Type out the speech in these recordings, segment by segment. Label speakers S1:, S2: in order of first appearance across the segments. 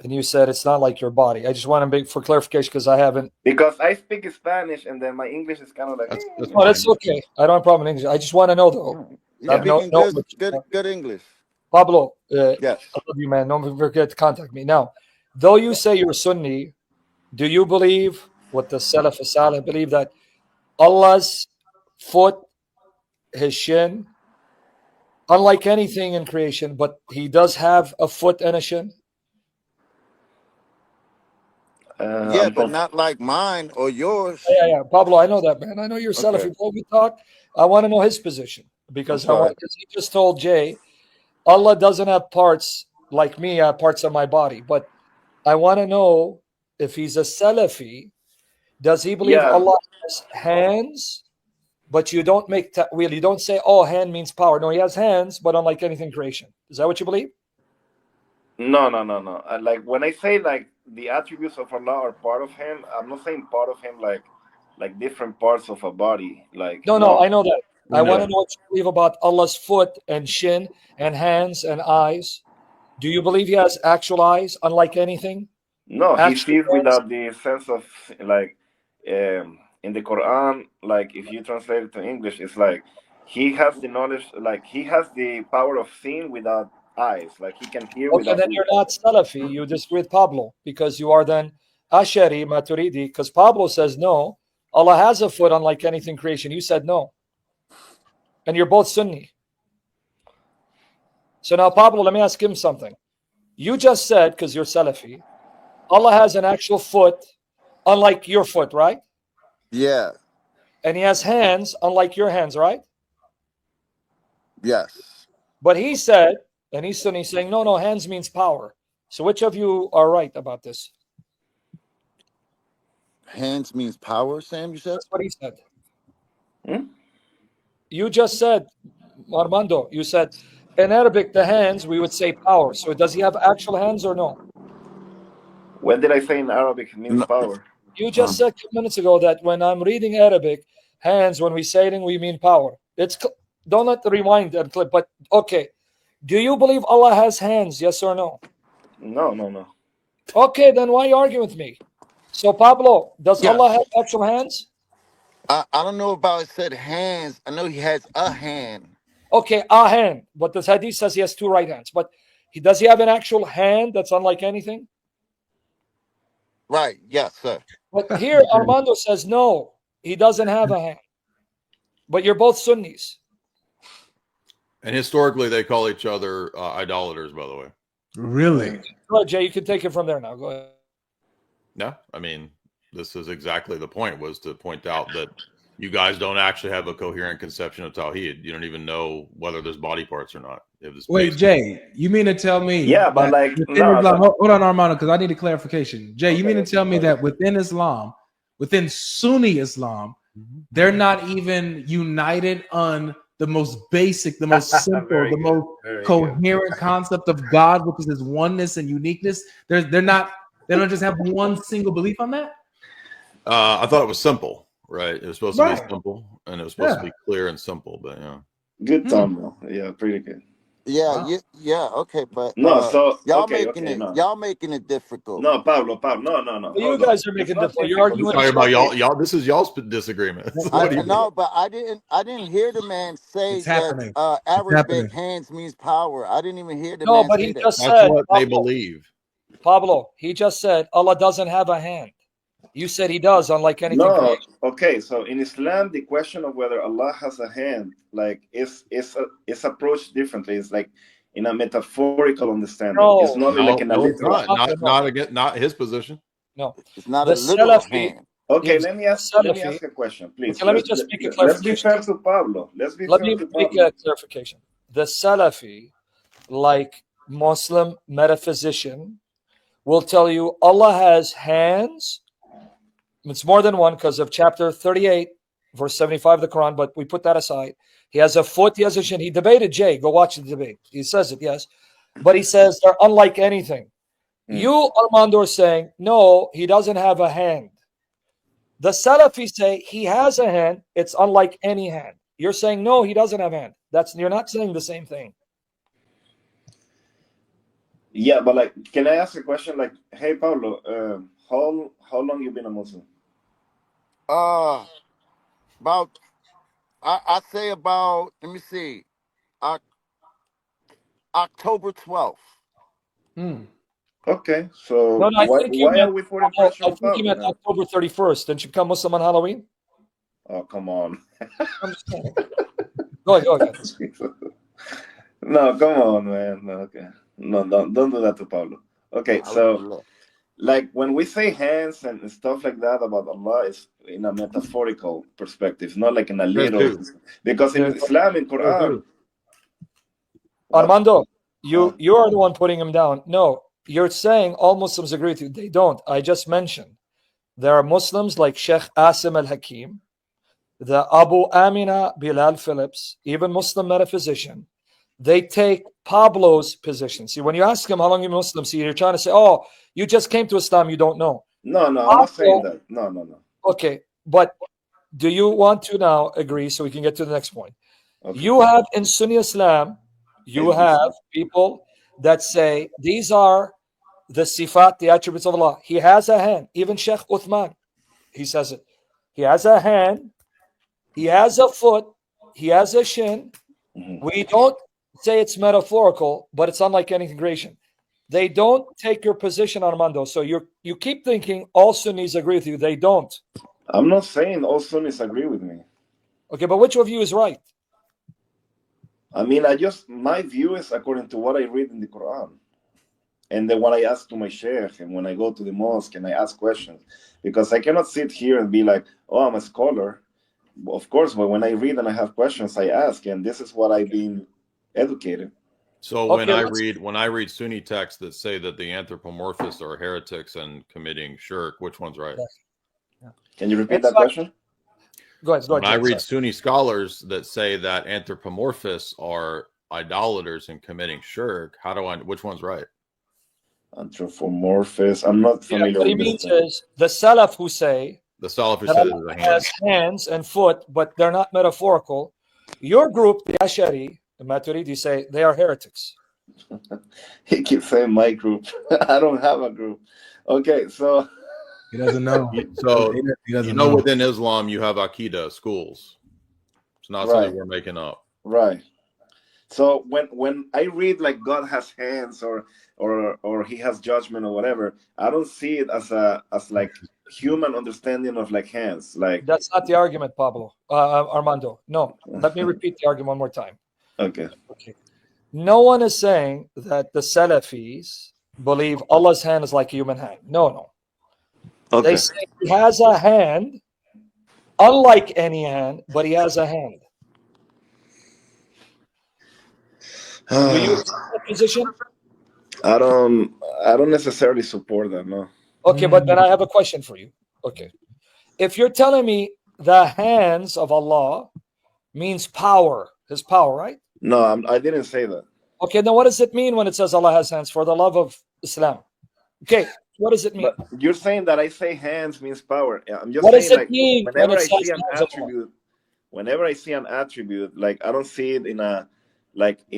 S1: And you said it's not like your body. I just want to make for clarification because I haven't.
S2: Because I speak Spanish and then my English is kind of like.
S1: Oh, that's okay. I don't have a problem in English. I just want to know though.
S3: Good English.
S1: Pablo,
S3: Yes.
S1: I love you, man. Don't forget to contact me. Now, though you say you're Sunni, do you believe what the Salaf Salih believe that Allah's foot, his shin, unlike anything in creation, but he does have a foot and a shin?
S3: Yeah, but not like mine or yours.
S1: Yeah. Pablo, I know that, man. I know you're Salafi. Before we talk, I want to know his position because he just told Jay, Allah doesn't have parts like me, I have parts of my body. But I want to know if he's a Salafi, does he believe Allah has hands? But you don't make ta'wil. You don't say, oh, hand means power. No, he has hands, but unlike anything in creation. Is that what you believe?
S2: No. Like when I say like the attributes of Allah are part of Him, I'm not saying part of Him like different parts of a body. Like
S1: no, I know that. I want to know what you believe about Allah's foot and shin and hands and eyes. Do you believe He has actual eyes, unlike anything?
S2: No, He sees without the sense of like in the Quran. Like if you translate it to English, it's like He has the knowledge, like He has the power of seeing without eyes, like He can hear without.
S1: Then you're not Salafi. You disagree with Pablo because you are then Ashari, Maturidi. Because Pablo says no, Allah has a foot unlike anything creation. You said no, and you're both Sunni. So now, Pablo, let me ask him something. You just said, because you're Salafi, Allah has an actual foot unlike your foot, right?
S3: Yeah.
S1: And He has hands unlike your hands, right?
S3: Yes.
S1: But he said, and he's Sunni, saying, no, hands means power. So which of you are right about this?
S3: Hands means power, Sam, you said?
S1: That's what he said. You just said, Armando, you said, in Arabic, the hands, we would say power. So does he have actual hands or no?
S2: When did I say in Arabic means power?
S1: You just said 2 minutes ago that when I'm reading Arabic, hands, when we say it, we mean power. Don't let the rewind and clip, but okay. Do you believe Allah has hands, yes or no?
S2: No.
S1: Okay, then why are you arguing with me? So, Pablo, does Allah have actual hands?
S3: I don't know about it said hands. I know He has a hand.
S1: Okay, a hand. But the hadith says He has two right hands. But does He have an actual hand that's unlike anything?
S3: Right, yes, sir.
S1: But here, Armando says no, He doesn't have a hand. But you're both Sunnis.
S4: And historically, they call each other idolaters, by the way.
S5: Really?
S1: Go ahead, Jay. You can take it from there now. Go ahead.
S4: No, I mean, this is exactly the point, was to point out that you guys don't actually have a coherent conception of Tawheed. You don't even know whether there's body parts or not.
S5: Wait, Jay, you mean to tell me?
S2: Yeah, but like,
S5: hold on, Armando, because I need a clarification. Jay, you mean to tell me that within Islam, within Sunni Islam, they're not even united on the most basic, the most simple, the most coherent concept of God, which is His oneness and uniqueness? They don't just have one single belief on that?
S4: I thought it was simple, right? It was supposed to be simple, and it was supposed to be clear and simple, but yeah.
S2: Good time, though. Yeah, pretty good.
S3: Yeah, okay, but y'all making it difficult.
S2: No, Pablo, no.
S1: You guys are making it difficult. You're arguing
S4: about y'all. This is y'all's disagreement.
S3: But I didn't hear the man say that Arabic hands means power. I didn't even hear the man say that.
S1: Just
S4: That's
S1: said,
S4: what they believe.
S1: Pablo, he just said Allah doesn't have a hand. You said He does, unlike anything.
S2: No, okay. So in Islam, the question of whether Allah has a hand, like, is approached differently. It's like in a metaphorical understanding.
S1: No,
S2: it's not like in a literal.
S4: Not his position.
S1: No,
S3: it's not a literal hand.
S2: Okay, let me ask a question, please.
S1: Okay, let me just make a clarification.
S2: Let's be fair to Pablo.
S1: Let me make a clarification. The Salafi, like Muslim metaphysician, will tell you Allah has hands. It's more than one because of chapter 38, verse 75 of the Quran, but we put that aside. He has a foot, He has a shin. He debated Jay. Go watch the debate. He says it, yes. But he says they're unlike anything. You, Armando, are saying, no, He doesn't have a hand. The Salafis say He has a hand. It's unlike any hand. You're saying, no, He doesn't have a hand. You're not saying the same thing.
S2: Yeah, but like, can I ask a question? Like, hey, Pablo, how long you been a Muslim?
S3: About I say about, let me see, October 12th.
S2: Okay, so
S1: No, no, I think you
S2: why
S1: meant.
S2: are we putting
S1: Oh,
S2: pressure
S1: I
S2: on
S1: think you
S2: Pablo
S1: meant
S2: now?
S1: October 31st. Didn't you become Muslim on Halloween?
S2: Oh, come on.
S1: I'm just saying. Go ahead, go ahead.
S2: No, come on, man. No, okay. No, don't do that to Pablo. Okay, so like when we say hands and stuff like that about Allah, it's in a metaphorical perspective, not like in a
S4: There's
S2: literal.
S4: two.
S2: Because in
S1: There's
S2: Islam, in
S4: There's
S2: Quran,
S4: two.
S2: what?
S1: Armando, you are the one putting him down. No, you're saying all Muslims agree with you. They don't. I just mentioned there are Muslims like Sheikh Asim al-Hakim, the Abu Amina Bilal Phillips, even Muslim metaphysician. They take Pablo's position. See, when you ask him how long you're Muslim, see, you're trying to say, oh, you just came to Islam, you don't know.
S2: No, I'm
S1: Pablo,
S2: not saying that. No.
S1: okay, but do you want to now agree so we can get to the next point?
S2: Okay.
S1: You have in Sunni Islam, you have people that say these are the sifat, the attributes of Allah. He has a hand. Even Sheikh Uthman, he says it. He has a hand. He has a foot. He has a shin. We don't say it's metaphorical, but it's unlike any creation. They don't take your position, Armando. So you keep thinking all Sunnis agree with you. They don't.
S2: I'm not saying all Sunnis agree with me.
S1: Okay, but which of you is right?
S2: I mean, my view is according to what I read in the Quran. And then what I ask to my sheikh, and when I go to the mosque and I ask questions, because I cannot sit here and be like, oh, I'm a scholar. Of course, but when I read and I have questions, I ask, and this is what I've been educated.
S4: So when I read Sunni texts that say that the anthropomorphists are heretics and committing shirk, which one's right?
S2: Can you repeat that question?
S1: Go ahead.
S4: When I read Sunni scholars that say that anthropomorphists are idolaters and committing shirk, which one's right?
S2: Anthropomorphist. I'm not familiar
S1: what he
S2: with
S1: means
S2: this.
S1: is the Salaf who say
S4: the Salaf who
S1: that
S4: said
S1: Allah has hands and foot, but they're not metaphorical. Your group, the Ash'ari, the Maturidi, say they are heretics.
S2: He keeps saying my group. I don't have a group. Okay, so
S5: he doesn't know.
S4: So
S5: he doesn't know.
S4: Within Islam you have Aqidah schools. It's not something we're making up.
S2: Right. So when I read like God has hands or he has judgment or whatever, I don't see it as like human understanding of like hands. Like
S1: that's not the argument, Pablo. Armando. No. Let me repeat the argument one more time.
S2: Okay.
S1: No one is saying that the Salafis believe Allah's hand is like a human hand. No. Okay. They say he has a hand, unlike any hand, but he has a hand. Do you accept that position?
S2: I don't necessarily support that, no.
S1: Okay, but then I have a question for you. Okay. If you're telling me the hands of Allah means power, his power, right?
S2: No, I didn't say that.
S1: Okay, then what does it mean when it says Allah has hands for the love of Islam? Okay, what does it mean?
S2: But you're saying that I say hands means power. I'm just
S1: what
S2: saying,
S1: does it
S2: like,
S1: mean
S2: whenever I see an attribute, like I don't see it in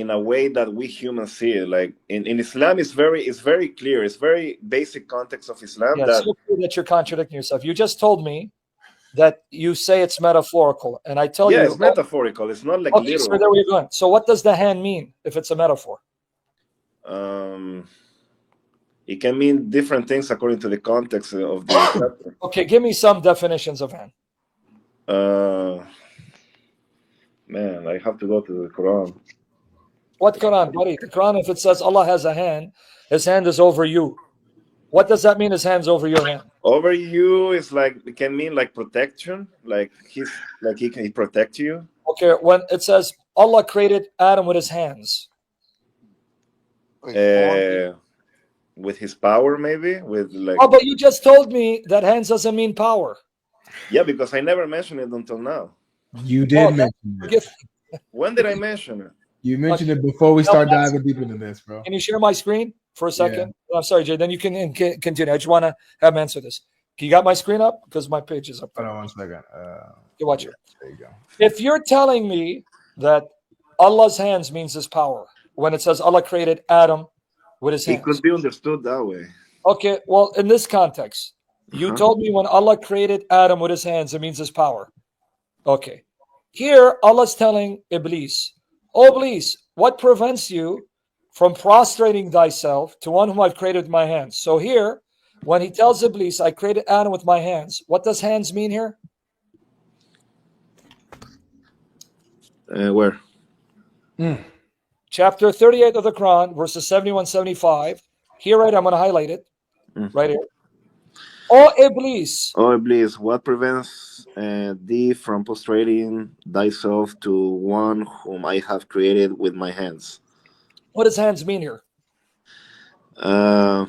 S2: a way that we humans see it. Like in Islam, it's very clear. It's very basic context of Islam.
S1: Yeah, so clear that you're contradicting yourself. You just told me that you say it's metaphorical, and I tell you,
S2: it's metaphorical. It's not like literal.
S1: So there we go. So what does the hand mean if it's a metaphor?
S2: It can mean different things according to the context of the chapter.
S1: Okay, give me some definitions of hand.
S2: Man, I have to go to the Quran.
S1: What Quran, buddy? The Quran, if it says Allah has a hand, his hand is over you. What does that mean? His hand's over your hand.
S2: Over you is like, it can mean like protection, like he protect you.
S1: Okay, when it says Allah created Adam with his hands.
S2: With his power, maybe with like.
S1: Oh, but you just told me that hands doesn't mean power.
S2: Yeah, because I never mentioned it until now.
S5: You did mention it.
S2: When did I mention it?
S5: You mentioned it before we start diving deep into this, bro.
S1: Can you share my screen for a second? Yeah. I'm sorry, Jay. Then you can continue. I just want to have him answer this. You got my screen up? Because my page is up there.
S5: Hold on 1 second.
S1: You watch it.
S5: There you go.
S1: If you're telling me that Allah's hands means his power, when it says Allah created Adam with his
S2: It
S1: hands.
S2: could be understood that way.
S1: Okay, well, in this context, you told me when Allah created Adam with his hands, it means his power. Okay. Here, Allah's telling Iblis, "Oh, Iblis, what prevents you from prostrating thyself to one whom I've created with my hands?" So here, when he tells Iblis, "I created Adam with my hands," what does hands mean here?
S2: Where?
S1: Chapter 38 of the Quran, verses 71, 75. Here, right, I'm going to highlight it. Right here. "O Iblis."
S2: Oh, Iblis, what prevents thee from prostrating thyself to one whom I have created with my hands?
S1: What does hands mean here?
S2: Uh,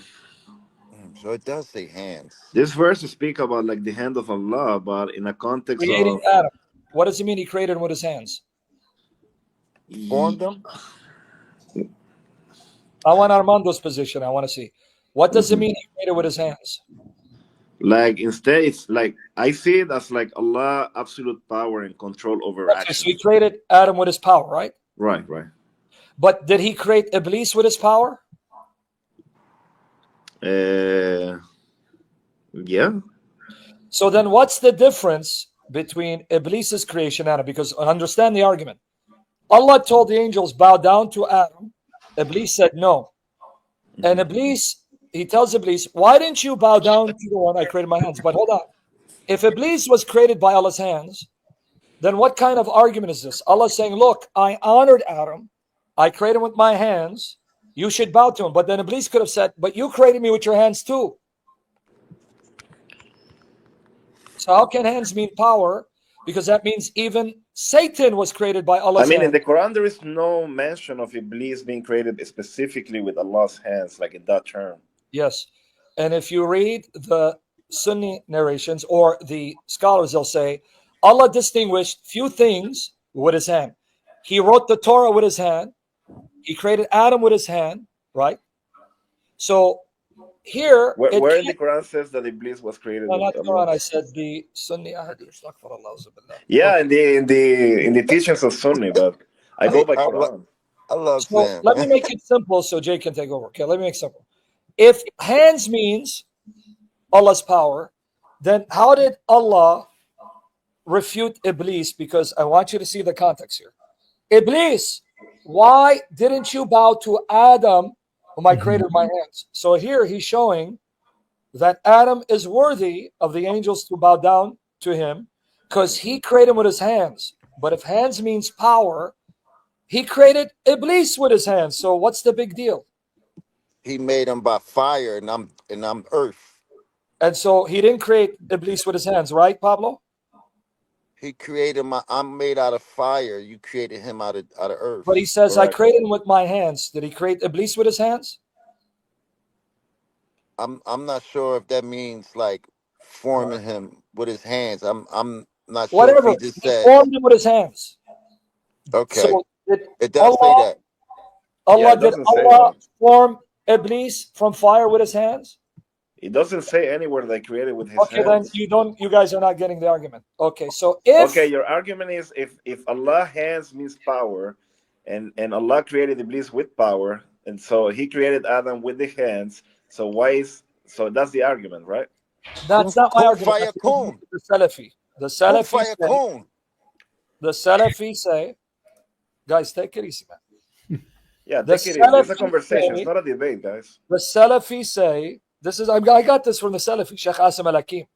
S3: So it does say hands.
S2: this verse speak about like the hand of Allah, but in a context
S1: Creating
S2: of
S1: Adam. What does it mean he created him with his hands?
S3: Formed them.
S1: I want Armando's position. I want to see. What does it mean he created with his hands?
S2: like instead it's like I see it as like Allah absolute power and control over
S1: Okay,
S2: action.
S1: so he created Adam with his power, right?
S2: Right.
S1: But did he create Iblis with his power?
S2: Yeah.
S1: So then what's the difference between Iblis's creation and Adam? Because understand the argument. Allah told the angels, bow down to Adam. Iblis said no. And Iblis, he tells Iblis, why didn't you bow down to the one I created my hands? But hold on. If Iblis was created by Allah's hands, then what kind of argument is this? Allah saying, look, I honored Adam. I created him with my hands. You should bow to him. But then Iblis could have said, but you created me with your hands too. So how can hands mean power? Because that means even Satan was created by Allah's hands.
S2: In the Quran, there is no mention of Iblis being created specifically with Allah's hands, like in that term.
S1: Yes. And if you read the Sunni narrations or the scholars, they'll say, Allah distinguished few things with his hand. He wrote the Torah with his hand. He created Adam with his hand, right? So here,
S2: where in the Quran says that Iblis was created?
S1: No, not the Quran. I said the Sunni Hadith.
S2: Yeah, in the teachings of Sunni, but I go by Quran.
S3: I love
S1: so
S3: Sam.
S1: Let me make it simple so Jay can take over. Okay, let me make it simple. If hands means Allah's power, then how did Allah refute Iblis? Because I want you to see the context here. Iblis, why didn't you bow to Adam, whom I created with my hands? So here he's showing that Adam is worthy of the angels to bow down to him because he created him with his hands. But if hands means power, he created Iblis with his hands. So what's the big deal?
S3: He made him by fire, and I'm earth.
S1: And so he didn't create Iblis with his hands, right, Pablo?
S3: He created I'm made out of fire. You created him out of earth.
S1: But he says, I created him with my hands. Did he create Iblis with his hands?
S3: I'm not sure if that means like forming him with his hands. I'm not sure.
S1: Whatever.
S3: If he just said
S1: formed him with his hands.
S3: Okay.
S1: So
S3: it does say that.
S1: Did Allah form Iblis from fire with his hands?
S2: It doesn't say anywhere they created with his hands.
S1: Then you guys are not getting the argument. Okay, so if
S2: your argument is if Allah hands means power, and Allah created Iblis with power, and so he created Adam with the hands. So that's the argument, right?
S1: That's not my argument. The Salafi. The Salafi say, guys, take it easy, man.
S2: Yeah, take it easy. It's a conversation. It's not a debate, guys.
S1: The Salafi say, I got this from the Salafi, Sheikh Asim al-Hakim,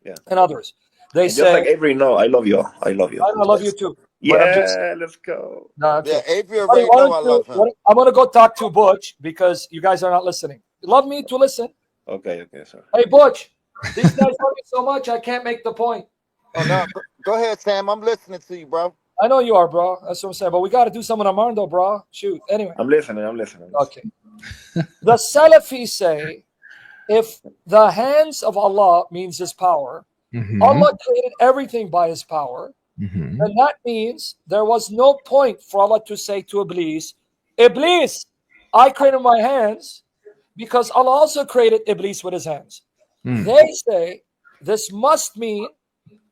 S1: and others. They say,
S2: just like Avery, no, I love you. I love you.
S1: I love you too.
S2: Yeah, let's go.
S1: No,
S3: yeah, Avery already know I love him.
S1: I'm going to go talk to Butch because you guys are not listening. You love me to listen.
S2: Okay, sir.
S1: Hey, Butch, these guys love me so much, I can't make the point.
S3: Oh, no, go ahead, Sam. I'm listening to you, bro.
S1: I know you are, bro. That's what I'm saying. But we got to do something on Armando, bro. Shoot. Anyway.
S2: I'm listening.
S1: Okay. The Salafis say, if the hands of Allah means his power, Allah created everything by his power, then that means there was no point for Allah to say to Iblis, Iblis, I created my hands because Allah also created Iblis with his hands. They say this must mean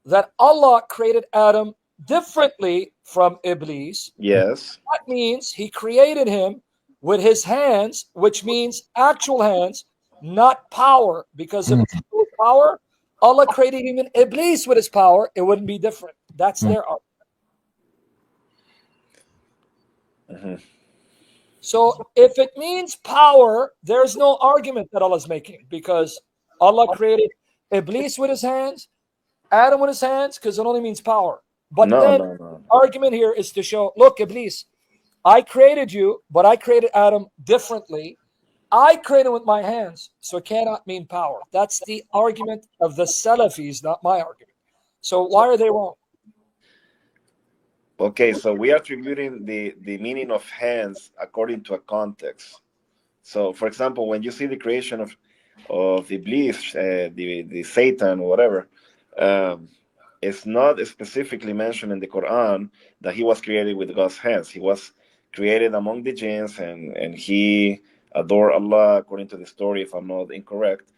S1: that Allah created Adam differently from Iblis.
S2: Yes.
S1: That means he created him with his hands, which means actual hands, not power. Because if it's power, Allah created even Iblis with his power, it wouldn't be different. That's their argument. So if it means power, there's no argument that Allah's making, because Allah created Iblis with his hands, Adam with his hands, because it only means power. But then argument here is to show, look, Iblis, I created you, but I created Adam differently. I created with my hands, so it cannot mean power. That's the argument of the Salafis, not my argument. So why are they wrong?
S2: Okay, so we are attributing the meaning of hands according to a context. So, for example, when you see the creation of Iblis, the Satan, whatever, it's not specifically mentioned in the Quran that he was created with God's hands. He was created among the jinns, and he adored Allah, according to the story, if I'm not incorrect.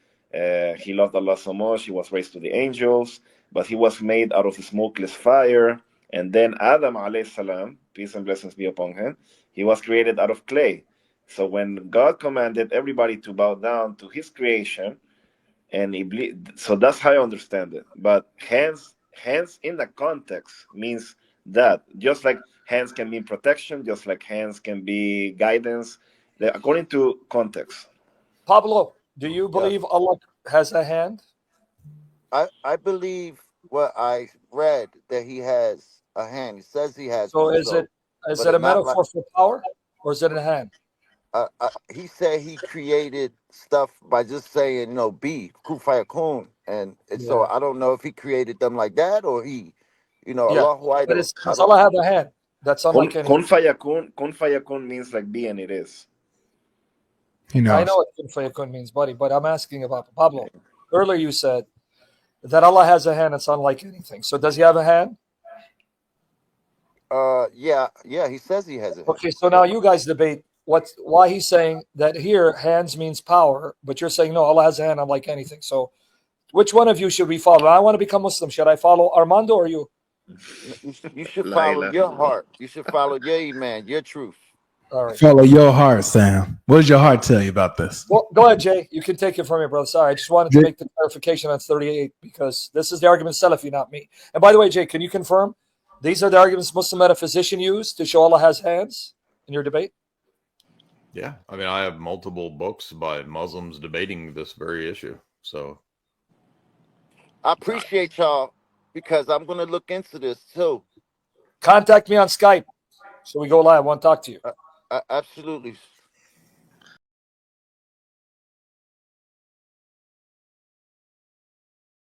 S2: He loved Allah so much, he was raised to the angels, but he was made out of smokeless fire. And then Adam, alayhi salam, peace and blessings be upon him, he was created out of clay. So when God commanded everybody to bow down to his creation, and Iblis, so that's how I understand it. But hands in the context means that, just like hands can mean protection, just like hands can be guidance, according to context.
S1: Pablo, do you believe Allah has a hand?
S3: I believe what I read, that he has a hand. He says he has.
S1: So is it a metaphor for power, or is it a hand?
S3: He said he created stuff by just saying, be kun fayakun, and so I don't know if he created them like that, or he, Allahu
S1: But
S3: Akbar.
S1: does Allah have a hand? That's unlike any.
S2: Kun fayakun means like be, and it is.
S5: He knows.
S1: I know what kun fayakun means, buddy, but I'm asking about Pablo. Earlier you said that Allah has a hand. It's unlike anything. So does he have a hand?
S3: Yeah, he says he has it.
S1: Okay, so now you guys debate why he's saying that here hands means power, but you're saying no, Allah has a hand unlike anything. So which one of you should we follow? I want to become Muslim. Should I follow Armando or you?
S3: You should follow your heart. You should follow your iman, your truth.
S1: All right.
S5: Follow your heart, Sam. What does your heart tell you about this?
S1: Well, go ahead, Jay. You can take it from me, brother. Sorry, I just wanted to make the clarification on 38 because this is the argument Salafi, not me. And by the way, Jay, can you confirm these are the arguments Muslim metaphysician used to show Allah has hands in your debate?
S4: Yeah, I mean, I have multiple books by Muslims debating this very issue. So
S3: I appreciate y'all, because I'm going to look into this too.
S1: Contact me on Skype so we go live. I want to talk to you.
S3: Absolutely.